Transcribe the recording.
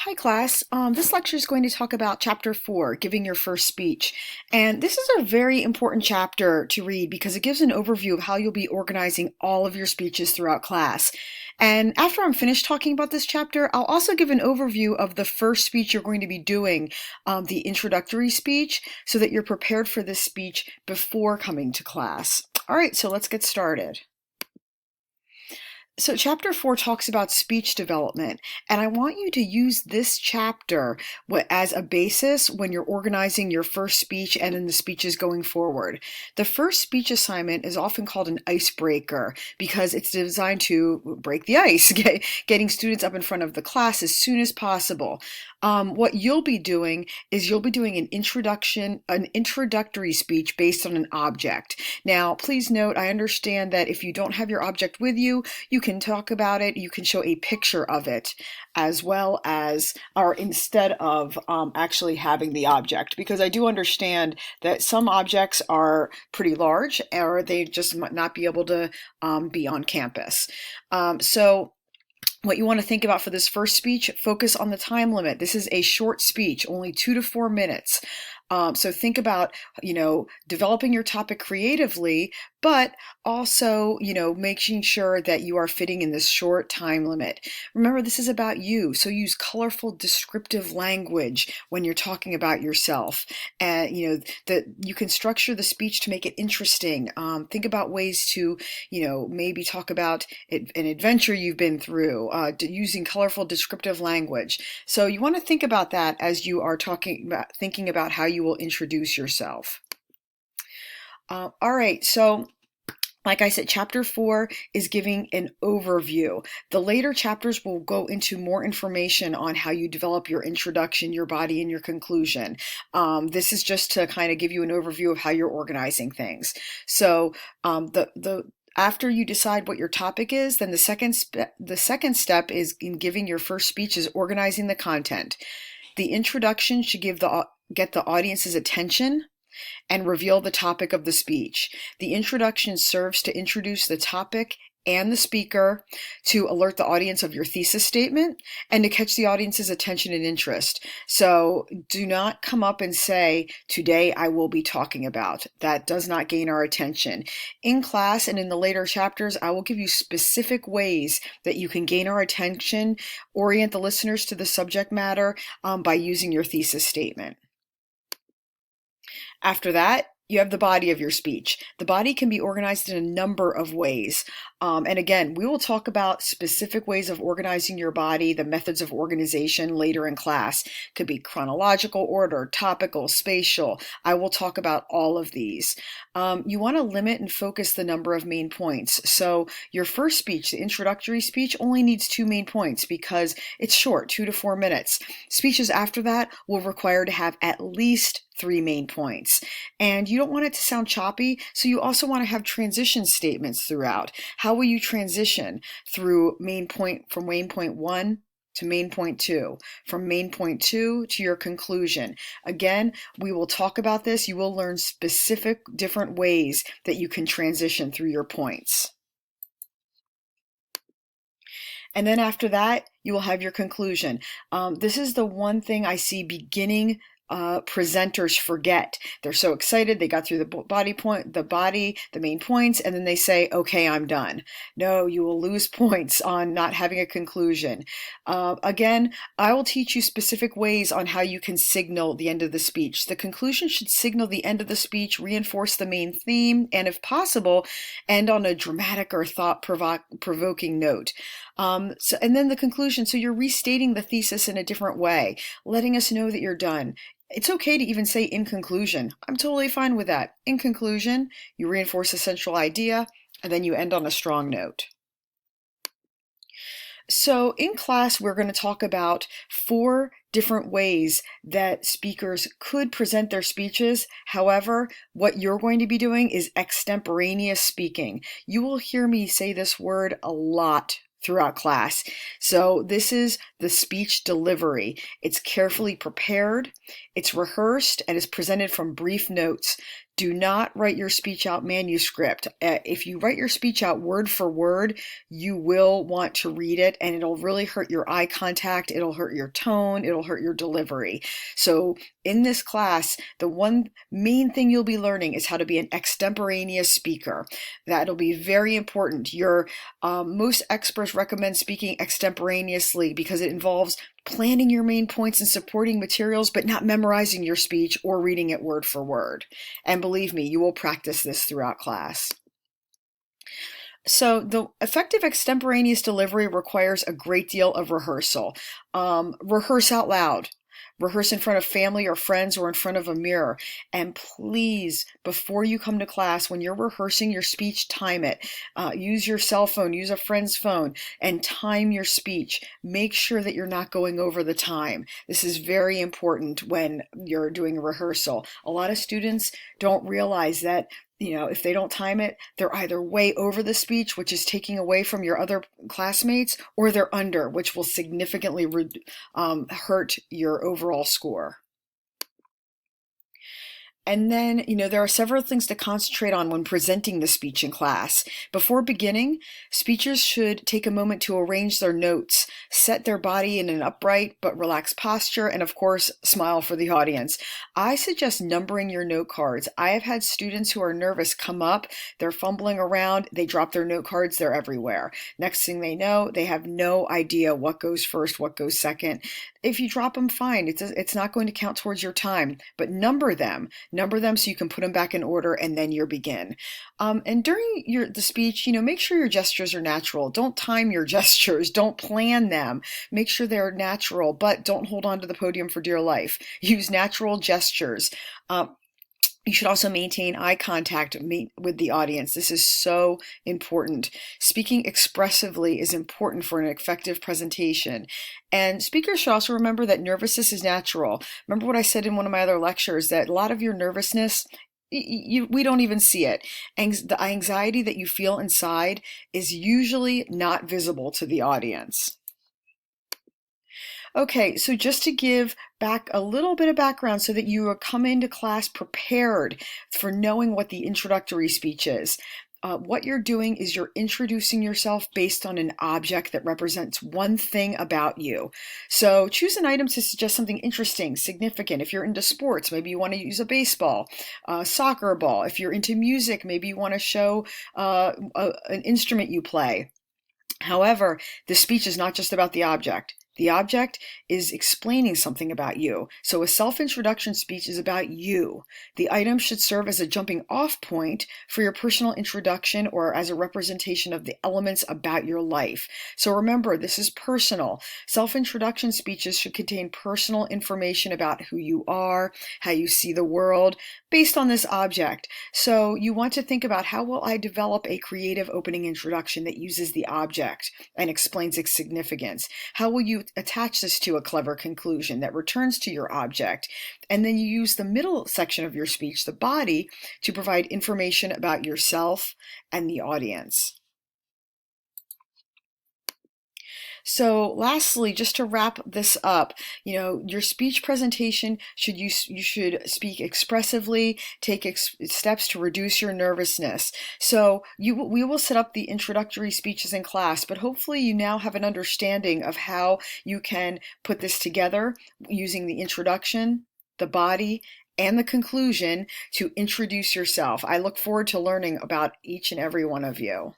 Hi class, this lecture is going to talk about chapter 4, giving your first speech. And this is a very important chapter to read because it gives an overview of how you'll be organizing all of your speeches throughout class. And after I'm finished talking about this chapter, I'll also give an overview of the first speech you're going to be doing, the introductory speech, so that you're prepared for this speech before coming to class. All right, so let's get started. So chapter 4 talks about speech development, and I want you to use this chapter as a basis when you're organizing your first speech and in the speeches going forward. The first speech assignment is often called an icebreaker because it's designed to break the ice, getting students up in front of the class as soon as possible. What you'll be doing is you'll be doing an introductory speech based on an object. Now, please note, I understand that if you don't have your object with you, you can talk about it, you can show a picture of it as well as, or instead of actually having the object, because I do understand that some objects are pretty large or they just might not be able to be on campus. So what you want to think about for this first speech, focus on the time limit. This is a short speech, only 2 to 4 minutes. So think about, developing your topic creatively, but also, making sure that you are fitting in this short time limit. Remember, this is about you, so use colorful, descriptive language when you're talking about yourself. And, that you can structure the speech to make it interesting. Think about ways to, maybe talk about an adventure you've been through, using colorful, descriptive language. So you want to think about that as you are thinking about how you will introduce yourself. All right, so like I said, chapter 4 is giving an overview. The later chapters will go into more information on how you develop your introduction, your body, and your conclusion. This is just to kind of give you an overview of how you're organizing things. So after you decide what your topic is, then the second step is in giving your first speech is organizing the content. The introduction should get the audience's attention and reveal the topic of the speech. The introduction serves to introduce the topic and the speaker, to alert the audience of your thesis statement, and to catch the audience's attention and interest. So do not come up and say, "Today I will be talking about." That does not gain our attention. In class and in the later chapters, I will give you specific ways that you can gain our attention, orient the listeners to the subject matter by using your thesis statement. After that, you have the body of your speech. The body can be organized in a number of ways. And again, we will talk about specific ways of organizing your body, the methods of organization later in class. Could be chronological order, topical, spatial. I will talk about all of these. You want to limit and focus the number of main points. So your first speech, the introductory speech, only needs 2 main points because it's short, 2 to 4 minutes. Speeches after that will require to have at least 3 main points. And you don't want it to sound choppy, so you also want to have transition statements throughout. How will you transition through from main point 1 to main point 2, from main point 2 to your conclusion? Again, we will talk about this. You will learn specific different ways that you can transition through your points. And then after that, you will have your conclusion. This is the one thing I see beginning presenters forget. They're so excited, they got through the main points, and then they say, "Okay, I'm done." No, you will lose points on not having a conclusion. Again, I will teach you specific ways on how you can signal the end of the speech. The conclusion should signal the end of the speech, reinforce the main theme, and if possible, end on a dramatic or thought-provoking note. And then the conclusion, so you're restating the thesis in a different way, letting us know that you're done. It's okay to even say "in conclusion." I'm totally fine with that. In conclusion, you reinforce a central idea, and then you end on a strong note. So in class, we're going to talk about 4 different ways that speakers could present their speeches. However, what you're going to be doing is extemporaneous speaking. You will hear me say this word a lot throughout class. So this is the speech delivery. It's carefully prepared, it's rehearsed, and is presented from brief notes. Do not write your speech out manuscript. If you write your speech out word for word, you will want to read it, and it'll really hurt your eye contact, it'll hurt your tone, it'll hurt your delivery. So in this class, the one main thing you'll be learning is how to be an extemporaneous speaker. That'll be very important. Most experts recommend speaking extemporaneously because it involves planning your main points and supporting materials, but not memorizing your speech or reading it word for word. And believe me, you will practice this throughout class. So the effective extemporaneous delivery requires a great deal of rehearsal. Rehearse out loud. Rehearse in front of family or friends or in front of a mirror. And please, before you come to class, when you're rehearsing your speech, time it. Use your cell phone, use a friend's phone, and time your speech. Make sure that you're not going over the time. This is very important when you're doing a rehearsal. A lot of students don't realize that if they don't time it, they're either way over the speech, which is taking away from your other classmates, or they're under, which will significantly hurt your overall score. And then, there are several things to concentrate on when presenting the speech in class. Before beginning, speakers should take a moment to arrange their notes, set their body in an upright but relaxed posture, and of course, smile for the audience. I suggest numbering your note cards. I have had students who are nervous come up, they're fumbling around, they drop their note cards, they're everywhere. Next thing they know, they have no idea what goes first, what goes second. If you drop them, fine. It's not going to count towards your time, but number them. Number them so you can put them back in order, and then you begin. And during the speech, make sure your gestures are natural. Don't time your gestures. Don't plan them. Make sure they're natural, but don't hold on to the podium for dear life. Use natural gestures. You should also maintain eye contact with the audience. This is so important. Speaking expressively is important for an effective presentation. And speakers should also remember that nervousness is natural. Remember what I said in one of my other lectures, that a lot of your nervousness, we don't even see it. The anxiety that you feel inside is usually not visible to the audience. Okay, so just to give back a little bit of background so that you will come into class prepared for knowing what the introductory speech is. What you're doing is you're introducing yourself based on an object that represents one thing about you. So choose an item to suggest something interesting, significant. If you're into sports, maybe you want to use a baseball, soccer ball. If you're into music, maybe you want to show an instrument you play. However, the speech is not just about the object. The object is explaining something about you. So a self-introduction speech is about you. The item should serve as a jumping off point for your personal introduction or as a representation of the elements about your life. So remember, this is personal. Self-introduction speeches should contain personal information about who you are, how you see the world, based on this object. So you want to think about, how will I develop a creative opening introduction that uses the object and explains its significance? How will you attach this to a clever conclusion that returns to your object? And then you use the middle section of your speech, the body, to provide information about yourself and the audience. So lastly, just to wrap this up, your speech presentation you should speak expressively, take steps to reduce your nervousness. So we will set up the introductory speeches in class, but hopefully you now have an understanding of how you can put this together using the introduction, the body, and the conclusion to introduce yourself. I look forward to learning about each and every one of you.